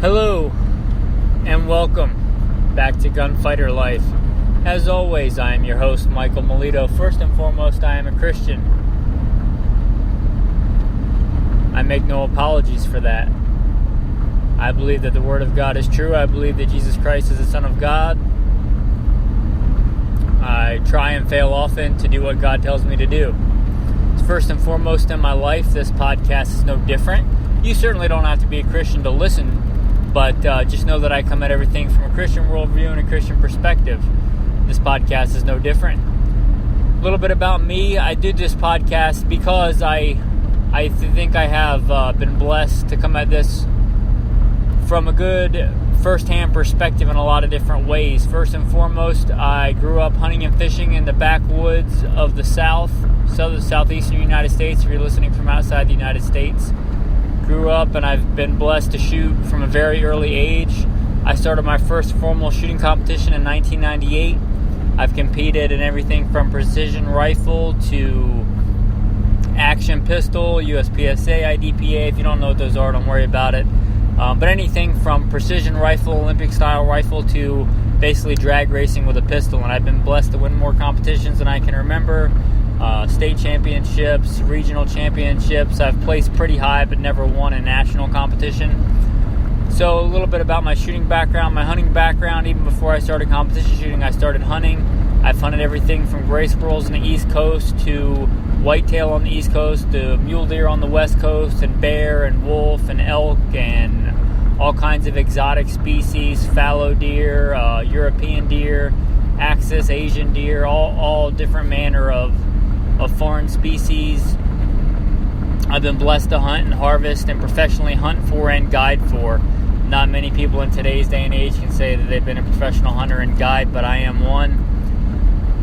Hello, and welcome back to Gunfighter Life. As always, I am your host, Michael Melito. First and foremost, I am a Christian. I make no apologies for that. I believe that the Word of God is true. I believe that Jesus Christ is the Son of God. I try and fail often to do what God tells me to do. First and foremost in my life, this podcast is no different. You certainly don't have to be a Christian to listen, but just know that I come at everything from a Christian worldview and a Christian perspective. This podcast is no different. A little bit about me. I did this podcast because I think I have been blessed to come at this from a good first-hand perspective in a lot of different ways. First and foremost, I grew up hunting and fishing in the backwoods of the southeastern United States, if you're listening from outside the United States. Grew up and I've been blessed to shoot from a very early age. I started my first formal shooting competition in 1998. I've competed in everything from precision rifle to action pistol, USPSA, IDPA. If you don't know what those are, don't worry about it. But anything from precision rifle, Olympic style rifle, to basically drag racing with a pistol. And I've been blessed to win more competitions than I can remember. State championships, regional championships. I've placed pretty high but never won a national competition. So a little bit about my shooting background, my hunting background. Even before I started competition shooting, I started hunting. I've hunted everything from gray squirrels on the East Coast to whitetail on the East Coast to mule deer on the West Coast, and bear and wolf and elk and all kinds of exotic species, fallow deer, European deer, axis, Asian deer, all different manner of foreign species. I've been blessed to hunt and harvest and professionally hunt for and guide for. Not many people in today's day and age can say that they've been a professional hunter and guide, but I am one.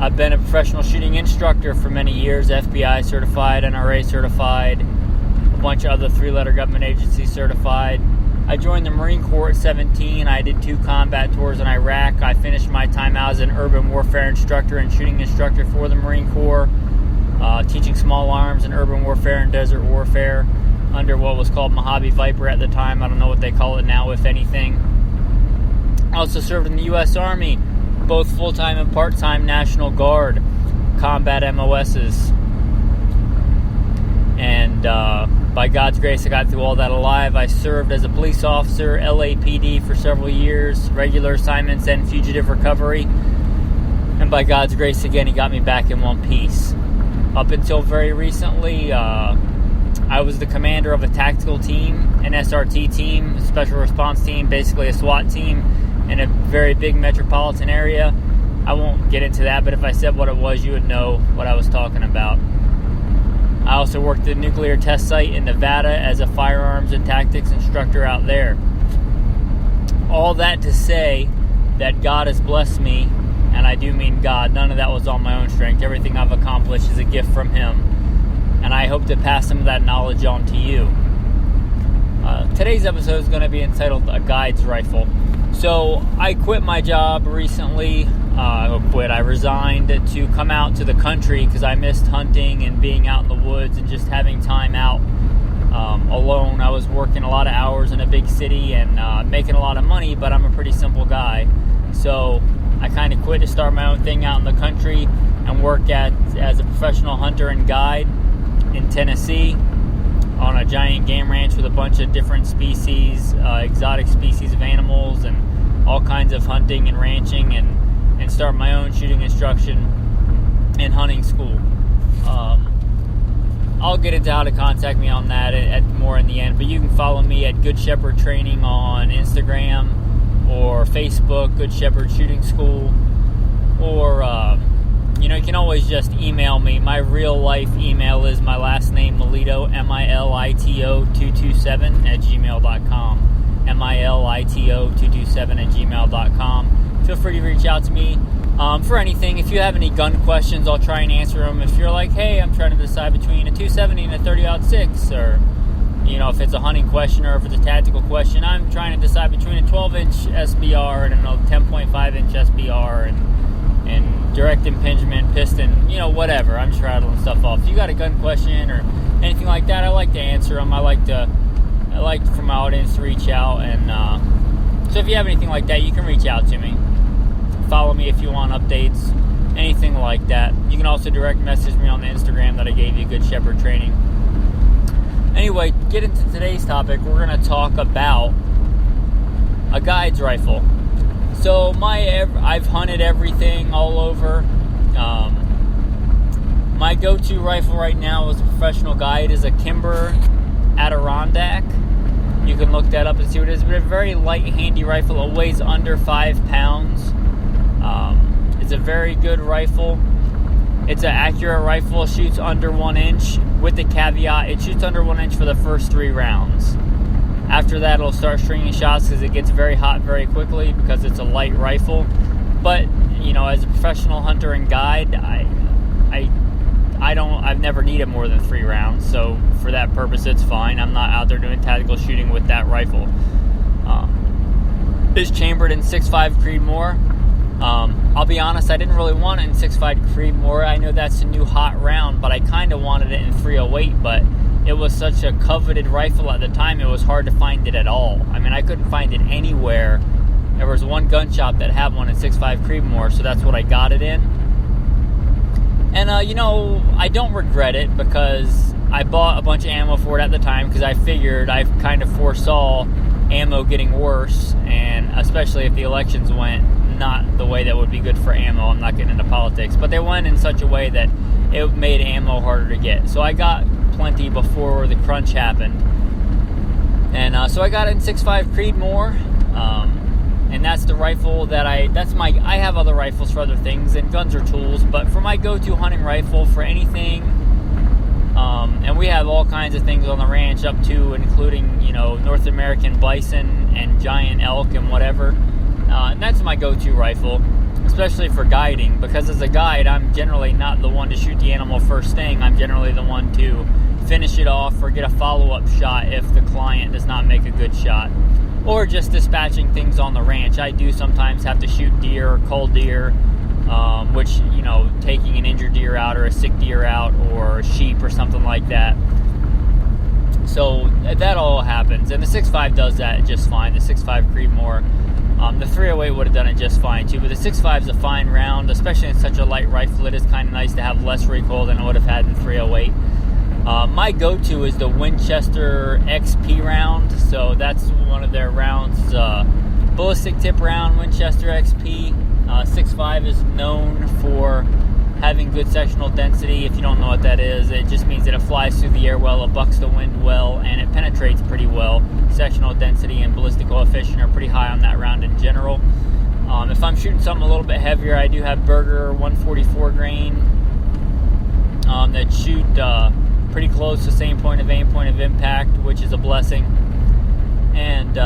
I've been a professional shooting instructor for many years, FBI certified, NRA certified, a bunch of other three-letter government agencies certified. I joined the Marine Corps at 17. I did 2 combat tours in Iraq. I finished my time out as an urban warfare instructor and shooting instructor for the Marine Corps, teaching small arms and urban warfare and desert warfare under what was called Mojave Viper at the time. I don't know what they call it now, if anything. I also served in the U.S. Army, both full-time and part-time National Guard combat MOSs. And by God's grace, I got through all that alive. I served as a police officer, LAPD for several years, regular assignments and fugitive recovery. And by God's grace, again, He got me back in one piece. Up until very recently, I was the commander of a tactical team, an SRT team, a special response team, basically a SWAT team in a very big metropolitan area. I won't get into that, but if I said what it was, you would know what I was talking about. I also worked at a nuclear test site in Nevada as a firearms and tactics instructor out there. All that to say that God has blessed me, and I do mean God. None of that was on my own strength. Everything I've accomplished is a gift from Him, and I hope to pass some of that knowledge on to you. Today's episode is going to be entitled A Guide's Rifle. So I quit my job recently. I resigned to come out to the country because I missed hunting and being out in the woods and just having time out alone. I was working a lot of hours in a big city and making a lot of money, but I'm a pretty simple guy. So I kind of quit to start my own thing out in the country and work as a professional hunter and guide in Tennessee on a giant game ranch with a bunch of different species, exotic species of animals, and all kinds of hunting and ranching, and start my own shooting instruction and hunting school. I'll get into how to contact me on that at more in the end, but you can follow me at Good Shepherd Training on Instagram or Facebook, Good Shepherd Shooting School, or you can always just email me. My real life email is my last name, Melito, MILITO 227 at gmail.com. MILITO 227 at gmail.com. Feel free to reach out to me for anything. If you have any gun questions, I'll try and answer them. If you're like, hey, I'm trying to decide between a 270 and a 30-06, or if it's a hunting question or if it's a tactical question, I'm trying to decide between a 12-inch SBR and a 10.5-inch SBR and direct impingement, piston, whatever. I'm just rattling stuff off. If you got a gun question or anything like that, I like to answer them. I like to I like for my audience to reach out, and so if you have anything like that, you can reach out to me. Follow me if you want updates, anything like that. You can also direct message me on the Instagram that I gave you, Good Shepherd Training. Anyway, get into today's topic. We're going to talk about a guide's rifle. So I've hunted everything all over. My go-to rifle right now as a professional guide is a Kimber Adirondack. You can look that up and see what it is. But a very light, handy rifle. It weighs under 5 pounds. It's a very good rifle. It's an accurate rifle. It shoots under 1 inch. With the caveat, it shoots under 1 inch for the first 3 rounds. After that, it'll start stringing shots because it gets very hot very quickly because it's a light rifle. But, as a professional hunter and guide, I've never needed more than 3 rounds. So for that purpose, it's fine. I'm not out there doing tactical shooting with that rifle. It's chambered in 6.5 Creedmoor. I'll be honest, I didn't really want it in 6.5 Creedmoor. I know that's a new hot round, but I kind of wanted it in 308, but it was such a coveted rifle at the time, it was hard to find it at all. I mean, I couldn't find it anywhere. There was one gun shop that had one in 6.5 Creedmoor, so that's what I got it in. And, I don't regret it because I bought a bunch of ammo for it at the time because I figured I kind of foresaw ammo getting worse, and especially if the elections went not the way that would be good for ammo. I'm not getting into politics, but they went in such a way that it made ammo harder to get. So I got plenty before the crunch happened, and so I got it in 6.5 Creedmoor, and that's the rifle that I have other rifles for other things, and guns are tools, but for my go-to hunting rifle for anything, and we have all kinds of things on the ranch up to including North American bison and giant elk and whatever. And that's my go-to rifle, especially for guiding, because as a guide, I'm generally not the one to shoot the animal first thing. I'm generally the one to finish it off or get a follow-up shot if the client does not make a good shot, or just dispatching things on the ranch. I do sometimes have to shoot deer or cull deer, which, taking an injured deer out or a sick deer out or sheep or something like that. So that all happens, and the 6.5 does that just fine, the 6.5 Creedmoor. The 308 would have done it just fine too, but the 6.5 is a fine round, especially in such a light rifle. It is kind of nice to have less recoil than I would have had in 308. My go-to is the Winchester XP round, so that's one of their rounds, ballistic tip round, Winchester XP. 6.5 is known for having good sectional density. If you don't know what that is, it just means that it flies through the air well, it bucks the wind well, and it penetrates pretty well. Sectional density and ballistic coefficient are pretty high on that round in general. If I'm shooting something a little bit heavier, I do have Berger 144 grain that shoot pretty close to the same point of aim, point of impact, which is a blessing. And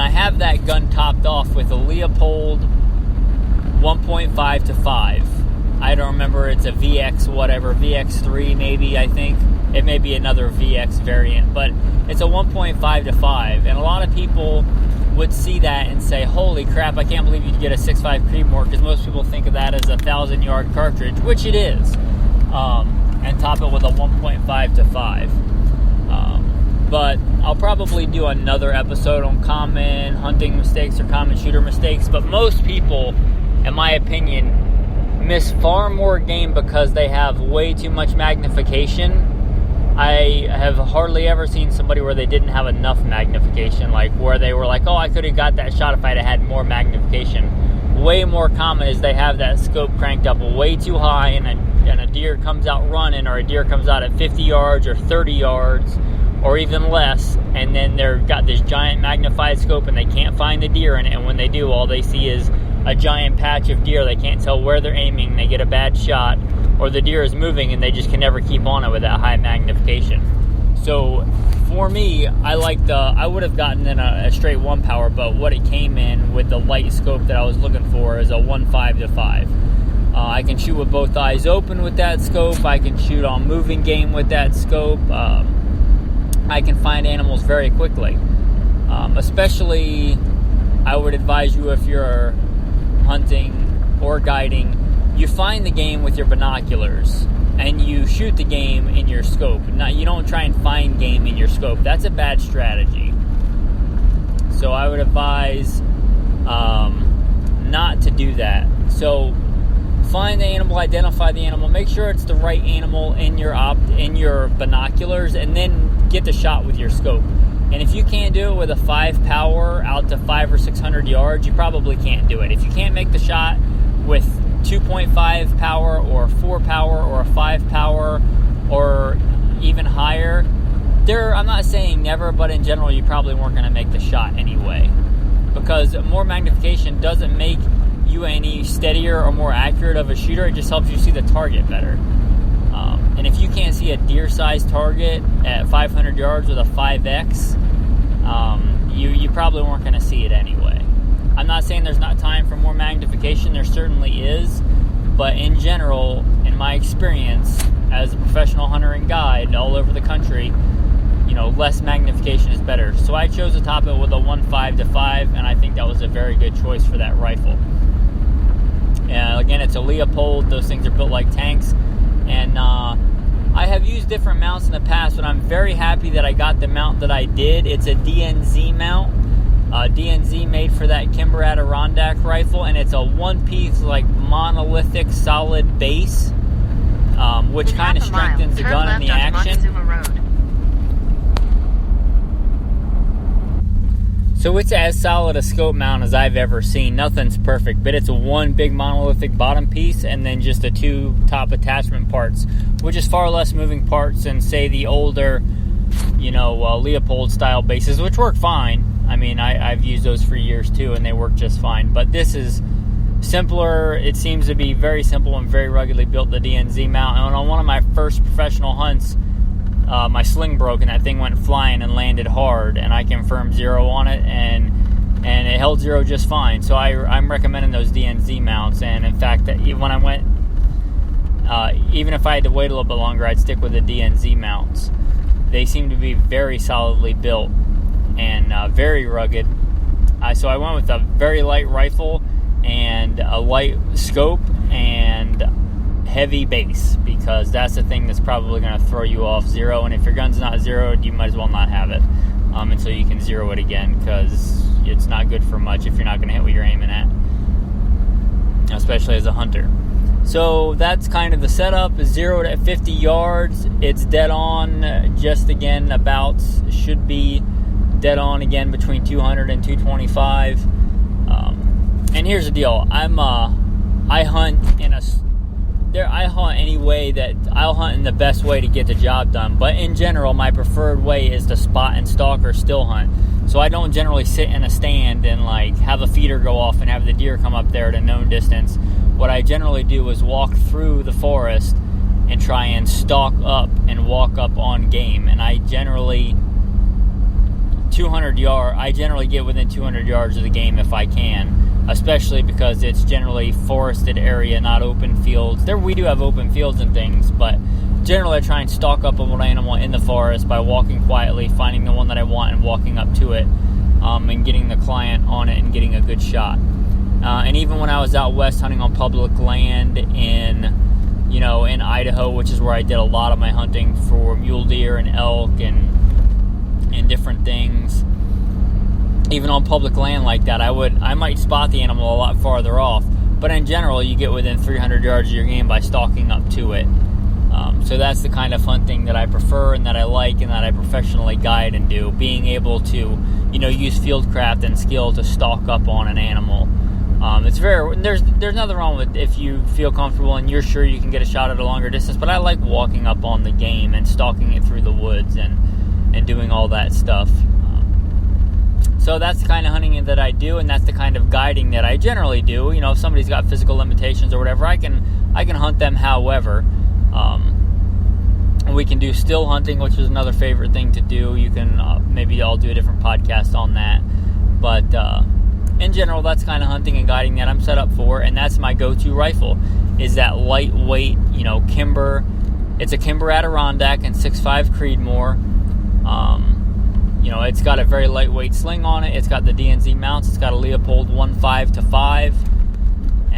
I have that gun topped off with a Leopold 1.5 to 5. I don't remember, it's a VX whatever, VX3 maybe, I think. It may be another VX variant, but it's a 1.5 to 5. And a lot of people would see that and say, holy crap, I can't believe you'd get a 6.5 Creedmoor, because most people think of that as a 1,000-yard cartridge, which it is, and top it with a 1.5 to 5. But I'll probably do another episode on common hunting mistakes or common shooter mistakes, but most people, in my opinion, miss far more game because they have way too much magnification. I have hardly ever seen somebody where they didn't have enough magnification, like where they were like, oh, I could have got that shot if I'd had more magnification. Way more common is they have that scope cranked up way too high, and a deer comes out running, or a deer comes out at 50 yards or 30 yards or even less, and then they've got this giant magnified scope and they can't find the deer in it, and when they do, all they see is a giant patch of deer. They can't tell where they're aiming, they get a bad shot, or the deer is moving and they just can never keep on it with that high magnification. So for me, I would have gotten in a straight 1 power, but what it came in with the light scope that I was looking for is a 1.5 to 5. I can shoot with both eyes open with that scope. I can shoot on moving game with that scope. I can find animals very quickly. Especially, I would advise you, if you're hunting or guiding, you find the game with your binoculars. and you shoot the game in your scope. Now, you don't try and find game in your scope. That's a bad strategy. So I would advise not to do that. So find the animal, identify the animal, make sure it's the right animal in your binoculars, and then get the shot with your scope. And if you can't do it with a 5 power out to 500 or 600 yards, you probably can't do it. If you can't make the shot with 2.5 power or 4 power or a 5 power or even higher, I'm not saying never, but in general, you probably weren't going to make the shot anyway. Because more magnification doesn't make you any steadier or more accurate of a shooter. It just helps you see the target better. And if you can't see a deer-sized target at 500 yards with a 5X, you probably weren't going to see it anyway. I'm not saying there's not time for more magnification. There certainly is. But in general, in my experience as a professional hunter and guide all over the country, less magnification is better. So I chose to top it with a 1.5 to 5, and I think that was a very good choice for that rifle. And again, it's a Leopold. Those things are built like tanks. And I have used different mounts in the past, but I'm very happy that I got the mount that I did. It's a DNZ mount. DNZ made for that Kimber Adirondack rifle, and it's a one-piece, monolithic, solid base, which kind of strengthens the gun in the action. So it's as solid a scope mount as I've ever seen. Nothing's perfect, but it's a one big monolithic bottom piece and then just the 2 top attachment parts, which is far less moving parts than, say, the older, Leopold style bases, which work fine. I mean, I've used those for years too, and they work just fine. But this is simpler. It seems to be very simple and very ruggedly built, the DNZ mount. And on one of my first professional hunts, my sling broke and that thing went flying and landed hard, and I confirmed 0 on it, and it held 0 just fine. So I'm recommending those DNZ mounts. And in fact, that when I went, even if I had to wait a little bit longer, I'd stick with the DNZ mounts. They seem to be very solidly built and very rugged. So I went with a very light rifle and a light scope and heavy base, because that's the thing that's probably going to throw you off 0. And if your gun's not zeroed, you might as well not have it until you can zero it again, because it's not good for much if you're not going to hit what you're aiming at, especially as a hunter. So that's kind of the setup. Is zeroed at 50 yards. It's dead on, just again about, should be dead on again between 200 and 225. And here's the deal. I hunt any way that I'll hunt in the best way to get the job done. But in general, my preferred way is to spot and stalk or still hunt. So I don't generally sit in a stand and have a feeder go off and have the deer come up there at a known distance. What I generally do is walk through the forest and try and stalk up and walk up on game. And I generally get within 200 yards of the game if I can, especially because it's generally forested area, not open fields. We do have open fields and things, but generally I try and stalk up on one animal in the forest by walking quietly, finding the one that I want and walking up to it, and getting the client on it and getting a good shot. And even when I was out west hunting on public land in Idaho, which is where I did a lot of my hunting for mule deer and elk and different things, even on public land like that, I might spot the animal a lot farther off. But in general, you get within 300 yards of your game by stalking up to it. So that's the kind of hunting that I prefer and that I like and that I professionally guide and do. Being able to, use fieldcraft and skill to stalk up on an animal. There's nothing wrong with if you feel comfortable and you're sure you can get a shot at a longer distance. But I like walking up on the game and stalking it through the woods and doing all that stuff. So that's the kind of hunting that I do, and that's the kind of guiding that I generally do. If somebody's got physical limitations or whatever, I can hunt them however. We can do still hunting, which is another favorite thing to do. You can maybe I'll do a different podcast on that. But in general, that's kind of hunting and guiding that I'm set up for, and that's my go-to rifle, is that lightweight, Kimber. It's a Kimber Adirondack and 6.5 Creedmoor. It's got a very lightweight sling on it. It's got the DNZ mounts. It's got a Leopold 1.5 to 5.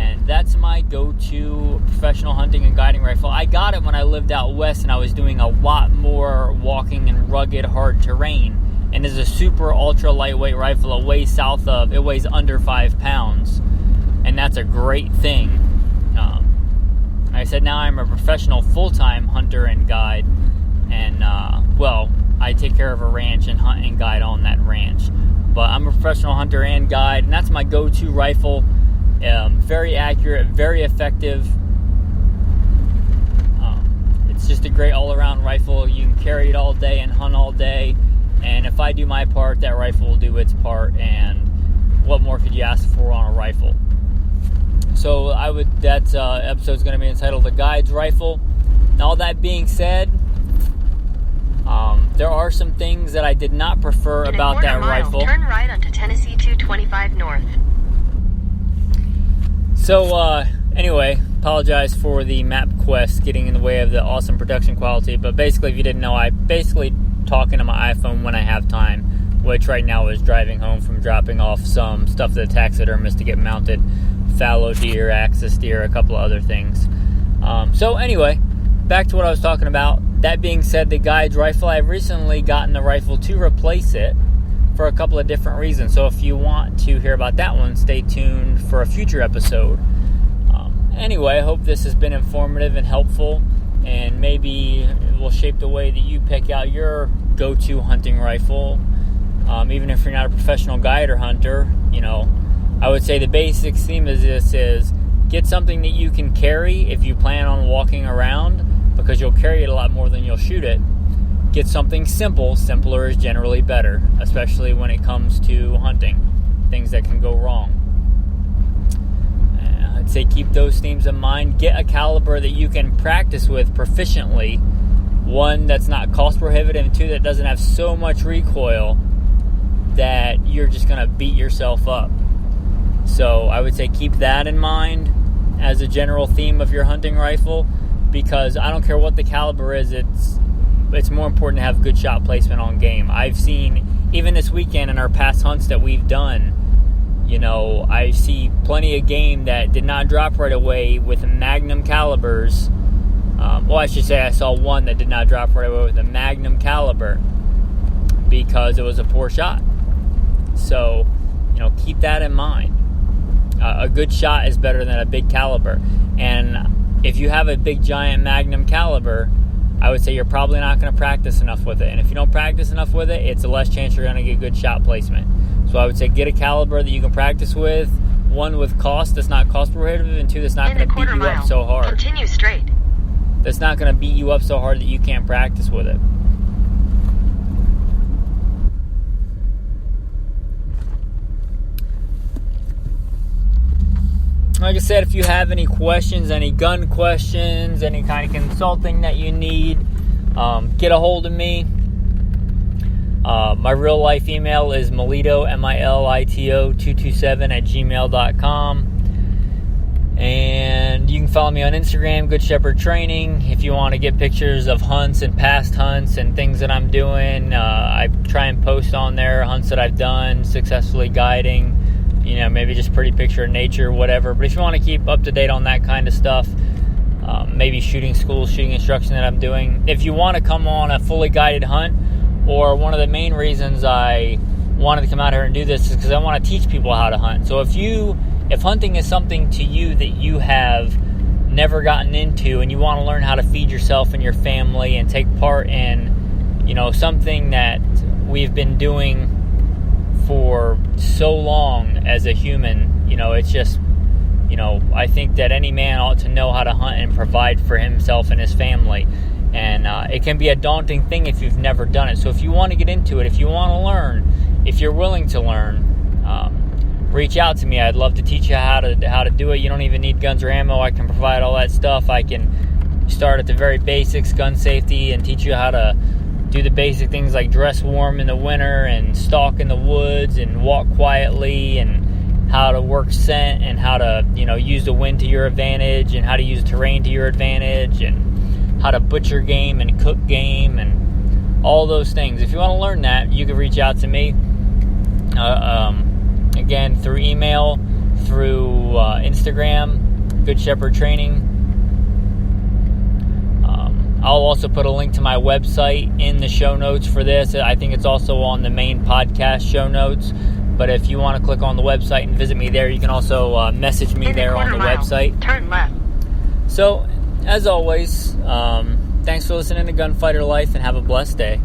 And that's my go-to professional hunting and guiding rifle. I got it when I lived out west and I was doing a lot more walking in rugged, hard terrain. And it's a super ultra lightweight rifle. It weighs under 5 pounds. And that's a great thing. Like I said, now I'm a professional full-time hunter and guide. And, I take care of a ranch and hunt and guide on that ranch. But I'm a professional hunter and guide, and that's my go-to rifle. Very accurate, very effective. It's just a great all-around rifle. You can carry it all day and hunt all day. And if I do my part, that rifle will do its part. And what more could you ask for on a rifle? So that episode's going to be entitled The Guide's Rifle. And all that being said, there are some things that I did not prefer about that rifle. Turn right onto Tennessee 225 North. So, anyway, apologize for the map quest getting in the way of the awesome production quality. But basically, if you didn't know, I basically talk into my iPhone when I have time, which right now is driving home from dropping off some stuff to the taxidermist to get mounted. Fallow deer, axis deer, a couple of other things. So anyway, back to what I was talking about. That being said, the Guide's rifle, I've recently gotten the rifle to replace it for a couple of different reasons. So if you want to hear about that one, stay tuned for a future episode. Anyway, I hope this has been informative and helpful, and maybe it will shape the way that you pick out your go-to hunting rifle. Even if you're not a professional guide or hunter, I would say the basic theme of this is get something that you can carry if you plan on walking around, because you'll carry it a lot more than you'll shoot it. Get something simple. Simpler is generally better, especially when it comes to hunting. Things that can go wrong. I'd say keep those themes in mind. Get a caliber that you can practice with proficiently. One, that's not cost prohibitive, and two, that doesn't have so much recoil that you're just going to beat yourself up. So I would say keep that in mind as a general theme of your hunting rifle, because I don't care what the caliber is, it's more important to have good shot placement on game. I've seen, even this weekend in our past hunts that we've done, I see plenty of game that did not drop right away with Magnum calibers. I should say I saw one that did not drop right away with a Magnum caliber because it was a poor shot. So, keep that in mind. A good shot is better than a big caliber. And if you have a big giant Magnum caliber, I would say you're probably not going to practice enough with it. And if you don't practice enough with it, it's a less chance you're going to get good shot placement. So I would say get a caliber that you can practice with. One, with cost that's not cost prohibitive, and two, that's not going to beat you up so hard. Continue straight. That's not going to beat you up so hard that you can't practice with it. Like I said, if you have any questions, any gun questions, any kind of consulting that you need, get a hold of me. My real life email is Milito, MILITO 227@gmail.com. And you can follow me on Instagram, Good Shepherd Training. If you want to get pictures of hunts and past hunts and things that I'm doing, I try and post on there hunts that I've done, successfully guiding, maybe just pretty picture of nature, whatever. But if you want to keep up to date on that kind of stuff, maybe shooting school, shooting instruction that I'm doing. If you want to come on a fully guided hunt, or one of the main reasons I wanted to come out here and do this is because I want to teach people how to hunt. So if hunting is something to you that you have never gotten into, and you want to learn how to feed yourself and your family and take part in, something that we've been doing for so long as a human, it's just, I think that any man ought to know how to hunt and provide for himself and his family. And it can be a daunting thing if you've never done it. So if you want to get into it, if you want to learn, if you're willing to learn, reach out to me. I'd love to teach you how to do it. You don't even need guns or ammo. I can provide all that stuff. I can start at the very basics, gun safety, and teach you how to do the basic things like dress warm in the winter and stalk in the woods and walk quietly, and how to work scent, and how to use the wind to your advantage, and how to use terrain to your advantage, and how to butcher game and cook game and all those things. If you want to learn that, you can reach out to me. Again, through email, through Instagram, Good Shepherd Training. I'll also put a link to my website in the show notes for this. I think it's also on the main podcast show notes. But if you want to click on the website and visit me there, you can also message me there on the website. Turn left. So, as always, thanks for listening to Gunfighter Life, and have a blessed day.